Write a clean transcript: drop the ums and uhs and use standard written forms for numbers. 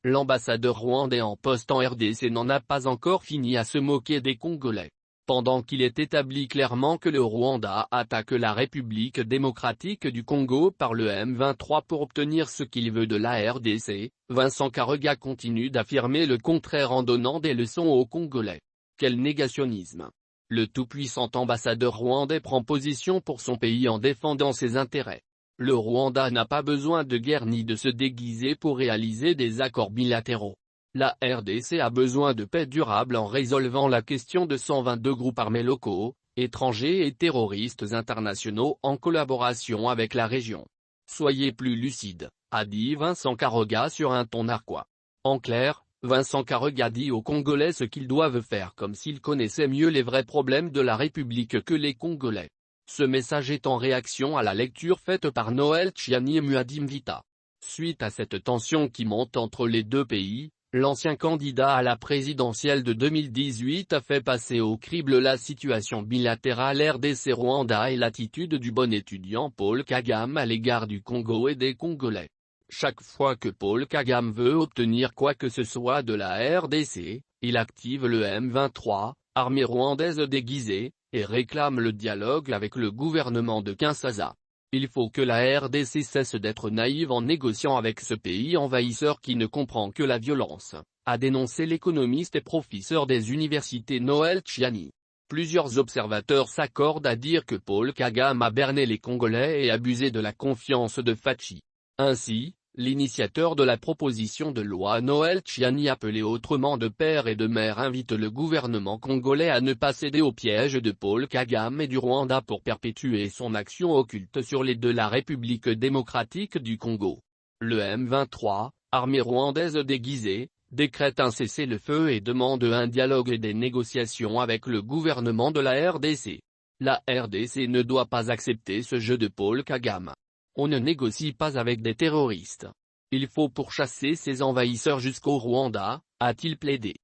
L'ambassadeur rwandais en poste en RDC n'en a pas encore fini à se moquer des Congolais. Pendant qu'il est établi clairement que le Rwanda attaque la République démocratique du Congo par le M23 pour obtenir ce qu'il veut de la RDC, Vincent Karega continue d'affirmer le contraire en donnant des leçons aux Congolais. Quel négationnisme! Le tout-puissant ambassadeur rwandais prend position pour son pays en défendant ses intérêts. Le Rwanda n'a pas besoin de guerre ni de se déguiser pour réaliser des accords bilatéraux. La RDC a besoin de paix durable en résolvant la question de 122 groupes armés locaux, étrangers et terroristes internationaux en collaboration avec la région. Soyez plus lucide, a dit Vincent Karega sur un ton narquois. En clair, Vincent Karega dit aux Congolais ce qu'ils doivent faire comme s'ils connaissaient mieux les vrais problèmes de la République que les Congolais. Ce message est en réaction à la lecture faite par Noël Tchiani et Muadim Vita. Suite à cette tension qui monte entre les deux pays, l'ancien candidat à la présidentielle de 2018 a fait passer au crible la situation bilatérale RDC-Rwanda et l'attitude du bon étudiant Paul Kagame à l'égard du Congo et des Congolais. Chaque fois que Paul Kagame veut obtenir quoi que ce soit de la RDC, il active le M23, armée rwandaise déguisée, et réclame le dialogue avec le gouvernement de Kinshasa. Il faut que la RDC cesse d'être naïve en négociant avec ce pays envahisseur qui ne comprend que la violence, a dénoncé l'économiste et professeur des universités Noël Tchiani. Plusieurs observateurs s'accordent à dire que Paul Kagame a berné les Congolais et abusé de la confiance de Fachi. Ainsi, l'initiateur de la proposition de loi Noël Tchiani appelé autrement de père et de mère invite le gouvernement congolais à ne pas céder au piège de Paul Kagame et du Rwanda pour perpétuer son action occulte sur les de la République démocratique du Congo. Le M23, armée rwandaise déguisée, décrète un cessez-le-feu et demande un dialogue et des négociations avec le gouvernement de la RDC. La RDC ne doit pas accepter ce jeu de Paul Kagame. On ne négocie pas avec des terroristes. Il faut pourchasser ces envahisseurs jusqu'au Rwanda, a-t-il plaidé.